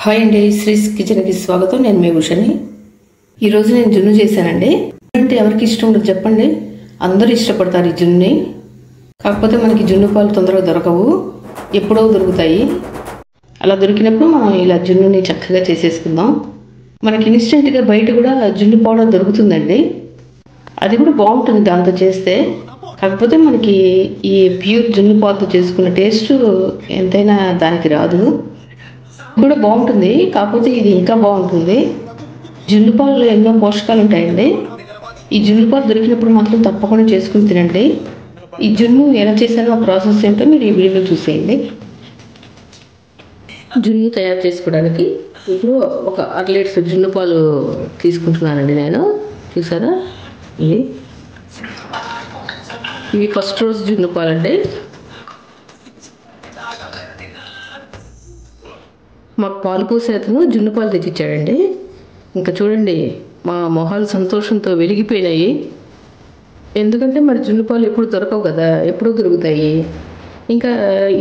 Hi అండి, శ్రీస్ కిచెన్కి స్వాగతం. నేను మీ ఉషని. ఈరోజు నేను జున్ను చేశానండి. అంటే ఎవరికి ఇష్టం ఉండదు చెప్పండి, అందరూ ఇష్టపడతారు ఈ జున్నుని. కాకపోతే మనకి జున్ను పాలు తొందరగా దొరకవు, ఎప్పుడో దొరుకుతాయి. అలా దొరికినప్పుడు మనం ఇలా జున్నుని చక్కగా చేసేసుకుందాం. మనకి ఇన్స్టెంట్గా బయట కూడా జున్ను పౌడర్ దొరుకుతుందండి, అది కూడా బాగుంటుంది దాంతో చేస్తే. కాకపోతే మనకి ఈ ప్యూర్ జున్ను పాలతో చేసుకున్న టేస్ట్ ఎంతైనా దానికి రాదు. కూడా బాగుంటుంది, కాకపోతే ఇది ఇంకా బాగుంటుంది. జున్ను పాలలో ఎన్నో పోషకాలు ఉంటాయండి. ఈ జున్ను పాలు దొరికినప్పుడు మాత్రం తప్పకుండా చేసుకుని తినండి. ఈ జున్ను ఎలా చేశానో ఆ ప్రాసెస్ ఏంటో మీరు ఈ వీడియోలో చూసేయండి. జున్ను తయారు చేసుకోవడానికి ఇప్పుడు ఒక 1/2 లీటర్ జున్ను పాలు తీసుకుంటున్నానండి నేను. చూసారా, ఇవి ఫస్ట్ రోజు జున్ను పాలు అండి. మాకు పాలు పోసే అతను జున్ను పాలు తెచ్చిచ్చాడండి. ఇంకా చూడండి, మా మొహాలు సంతోషంతో వెలిగిపోయినాయి. ఎందుకంటే మరి జున్ను పాలు ఎప్పుడు దొరకవు కదా, ఎప్పుడు దొరుకుతాయి. ఇంకా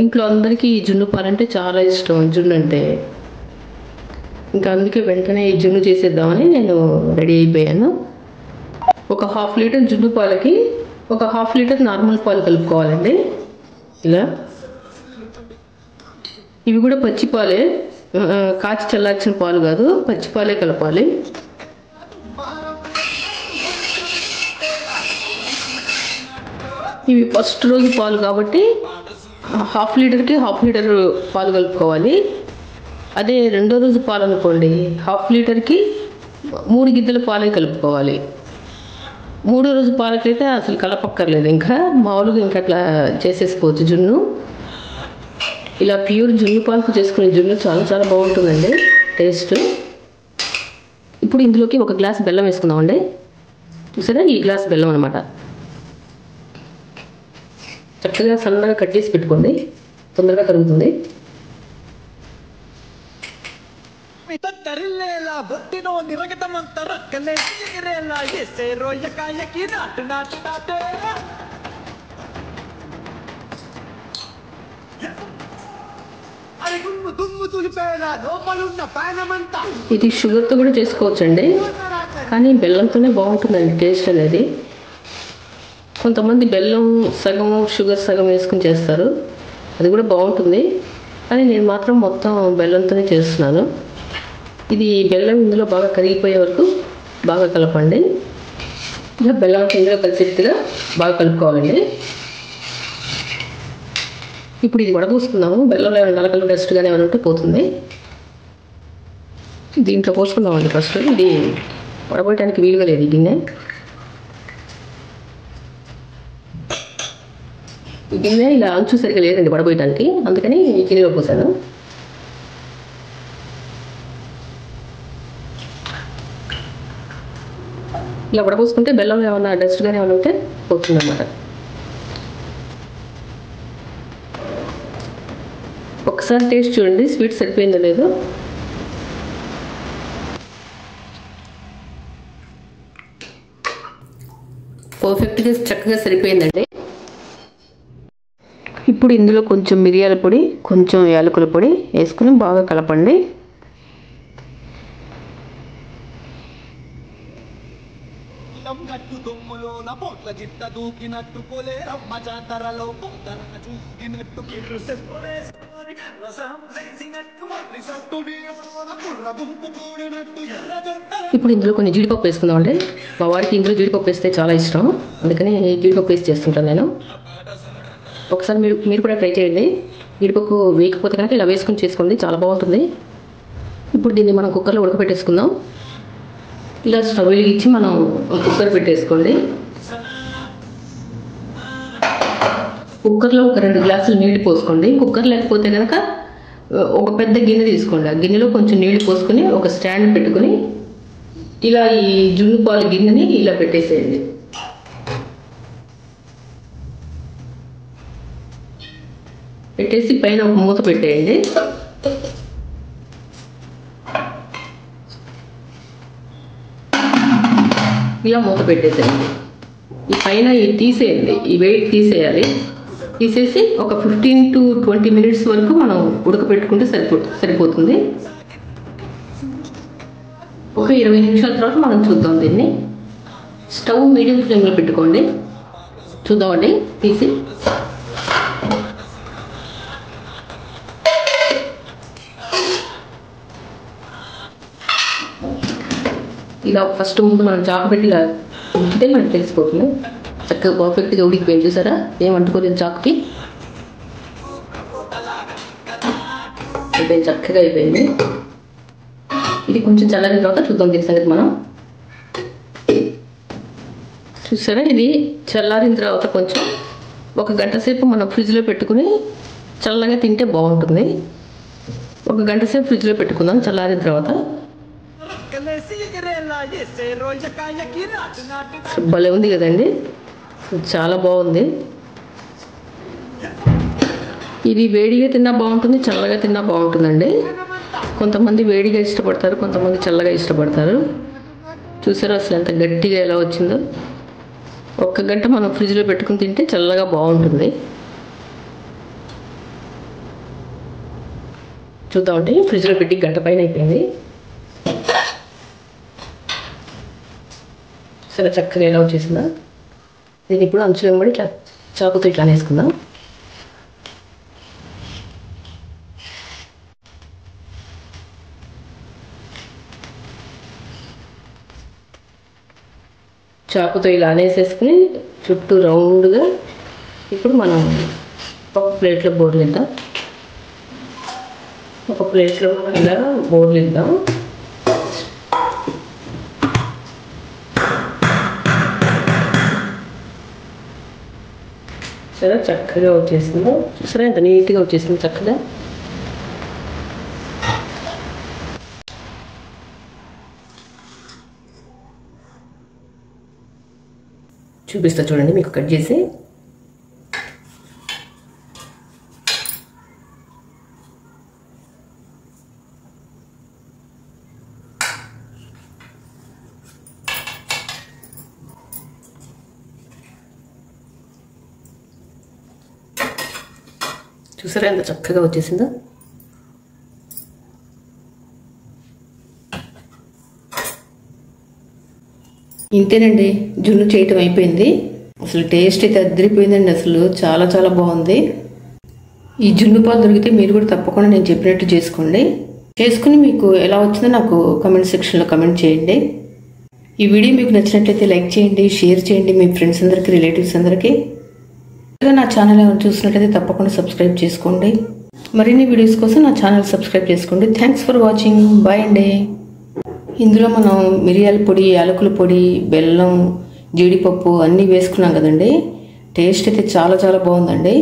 ఇంట్లో అందరికీ జున్ను పాలు అంటే చాలా ఇష్టం, జున్ను అంటే. ఇంకా అందుకే వెంటనే ఈ జున్ను చేసేద్దామని నేను రెడీ అయిపోయాను. ఒక 1/2 లీటర్ జున్ను పాలకి ఒక 1/2 లీటర్ నార్మల్ పాలు కలుపుకోవాలండి. ఇలా ఇవి కూడా పచ్చి పాలే, కాచి చల్లార్చిన పాలు కాదు, పచ్చి పాలే కలపాలి. ఇవి ఫస్ట్ రోజు పాలు కాబట్టి 1/2 లీటర్కి 1/2 లీటర్ పాలు కలుపుకోవాలి. అదే రెండో రోజు పాలు అనుకోండి, 1/2 లీటర్కి 3 గిద్దెల పాలే కలుపుకోవాలి. మూడో రోజు పాలకైతే అసలు కలపక్కర్లేదు, ఇంకా మామూలుగా ఇంకా అట్లా చేసేసుకోవచ్చు జున్ను. ఇలా ప్యూర్ జున్ను పాలతో చేసుకునే జున్ను చాలా చాలా బాగుంటుందండి టేస్ట్. ఇప్పుడు ఇందులోకి 1 గ్లాస్ బెల్లం వేసుకుందామండి. చూసారా, ఈ గ్లాస్ బెల్లం అనమాట. చక్కగా సన్నగా కట్ చేసి పెట్టుకోండి, తొందరగా కరుగుతుంది. ఇది షుగర్తో కూడా చేసుకోవచ్చండి, కానీ బెల్లంతోనే బాగుంటుందండి టేస్ట్ అనేది. కొంతమంది బెల్లం సగం షుగర్ సగం వేసుకుని చేస్తారు, అది కూడా బాగుంటుంది. కానీ నేను మాత్రం మొత్తం బెల్లంతోనే చేస్తున్నాను. ఇది బెల్లం ఇందులో బాగా కరిగిపోయే వరకు బాగా కలపండి. ఇలా బెల్లం ఇందులో కలిసేట్టుగా బాగా కలుపుకోవాలండి. ఇప్పుడు ఇది వడపోసుకుందాము. బెల్లంలో నలకలు డస్ట్గానే ఏమైనా ఉంటే పోతుంది. దీంట్లో పోసుకుందామండి ఫస్ట్. ఇది వడపోయడానికి వీలుగా లేదు ఈ గిన్నె. ఈ గిన్నె ఇలా అంచు సరిగా లేదండి వడపోయడానికి, అందుకని ఈ గిన్నెలో పోసాను. ఇలా వడపోసుకుంటే బెల్లంలో ఏమైనా డస్ట్గానే ఏమైనా ఉంటే పోతుంది అన్నమాట. ఒకసారి టేస్ట్ చూడండి, స్వీట్ సరిపోయిందో లేదో. పర్ఫెక్ట్గా చక్కగా సరిపోయిందండి. ఇప్పుడు ఇందులో కొంచెం మిరియాల పొడి, కొంచెం యాలకుల పొడి వేసుకుని బాగా కలపండి. ఇప్పుడు ఇందులో కొన్ని జీడిపప్పు వేసుకుందామండి. మా వారికి ఇందులో జీడిపప్పు వేస్తే చాలా ఇష్టం, అందుకని జీడిపప్పు వేసి చేస్తుంటాను నేను. ఒకసారి మీరు కూడా ట్రై చేయండి. జీడిపప్పు వేయకపోతే కనుక ఇలా వేసుకుని చేసుకోండి, చాలా బాగుంటుంది. ఇప్పుడు దీన్ని మనం కుక్కర్లో ఉడకబెట్టేసుకుందాం. ఇలా స్టవ్ వెలిగించి మనం కుక్కర్ పెట్టేసుకోండి. కుక్కర్లో ఒక 2 గ్లాసులు నీళ్లు పోసుకోండి. కుక్కర్ లేకపోతే కనుక ఒక పెద్ద గిన్నె తీసుకోండి. ఆ గిన్నెలో కొంచెం నీళ్లు పోసుకొని ఒక స్టాండ్ పెట్టుకుని ఇలా ఈ జున్ను పాలు గిన్నెని ఇలా పెట్టేసేయండి. పెట్టేసి పైన ఒక మూత పెట్టేయండి. ఇలా మూత పెట్టేసేయండి. ఈ పైన ఇది తీసేయండి, ఈ వెయిట్ తీసేయాలి. తీసేసి ఒక 15 to 20 minutes వరకు మనం ఉడకపెట్టుకుంటే సరిపోతుంది. ఒక 20 నిమిషాల తర్వాత మనం చూద్దాం దీన్ని. స్టవ్ మీడియం ఫ్లేమ్లో పెట్టుకోండి. చూద్దామండి తీసి. ఇలా ఫస్ట్ ముందు మనం చాకు పెట్టి ఇలా ఉంచితే మనకు తెలిసిపోతుంది. చక్కగా పర్ఫెక్ట్గా ఉడికిపోయింది. చూసారా, ఏమంటుకోలేదు చాకుకి. అయిపోయింది, చక్కగా అయిపోయింది. ఇది కొంచెం చల్లారిన తర్వాత చూద్దాం దీని సంగతి మనం. చూసారా, ఇది చల్లారిన తర్వాత కొంచెం 1 గంట సేపు మనం ఫ్రిడ్జ్లో పెట్టుకుని చల్లగా తింటే బాగుంటుంది. 1 గంట సేపు ఫ్రిడ్జ్లో పెట్టుకుందాం చల్లారిన తర్వాత. భలే ఉంది కదండి, చాలా బాగుంది. ఇది వేడిగా తిన్నా బాగుంటుంది, చల్లగా తిన్నా బాగుంటుందండి. కొంతమంది వేడిగా ఇష్టపడతారు, కొంతమంది చల్లగా ఇష్టపడతారు. చూసారా అసలు ఎంత గట్టిగా ఎలా వచ్చిందో. 1 గంట మనం ఫ్రిడ్జ్లో పెట్టుకుని తింటే చల్లగా బాగుంటుంది. చూద్దామంటే ఫ్రిడ్జ్లో పెట్టి 1 గంట పైన అయిపోయింది. సరే, చక్కగా ఎలా వచ్చేసిందా. దీన్ని ఇప్పుడు అంచులో కూడా ఇట్లా చాకుతో ఇట్లా వేసుకుందాం. చాకుతో ఇలా అనేసేసుకుని చుట్టూ రౌండ్గా ఇప్పుడు మనం ఒక ప్లేట్లో బోర్లు ఇద్దాం. ఒక ప్లేట్లో ఇలా బోర్లు ఇద్దాం. సరే, చక్కగా వచ్చేసింది. చూసారా ఎంత నీట్గా వచ్చేసింది చక్కగా. చూపిస్తా చూడండి మీకు కట్ చేసి. చూసారా ఎంత చక్కగా వచ్చేసిందో. ఇంతేనండి, జున్ను చేయటం అయిపోయింది. అసలు టేస్ట్ అయితే అదిరిపోయిందండి. అసలు చాలా చాలా బాగుంది. ఈ జున్ను పాలు దొరికితే మీరు కూడా తప్పకుండా నేను చెప్పినట్టు చేసుకుని మీకు ఎలా వచ్చిందో నాకు కమెంట్ సెక్షన్లో కమెంట్ చేయండి. ఈ వీడియో మీకు నచ్చినట్లయితే లైక్ చేయండి, షేర్ చేయండి మీ ఫ్రెండ్స్ అందరికీ, రిలేటివ్స్ అందరికీ. నా ఛానల్ ఏమైనా చూసినట్లయితే తప్పకుండా సబ్స్క్రైబ్ చేసుకోండి. మరిన్ని వీడియోస్ కోసం నా ఛానల్ సబ్స్క్రైబ్ చేసుకోండి. Thanks for watching. బాయ్ అండి. ఇందులో మనం మిరియాల పొడి, యాలకుల పొడి, బెల్లం, జీడిపప్పు అన్నీ వేసుకున్నాం కదండి. టేస్ట్ అయితే చాలా చాలా బాగుందండి.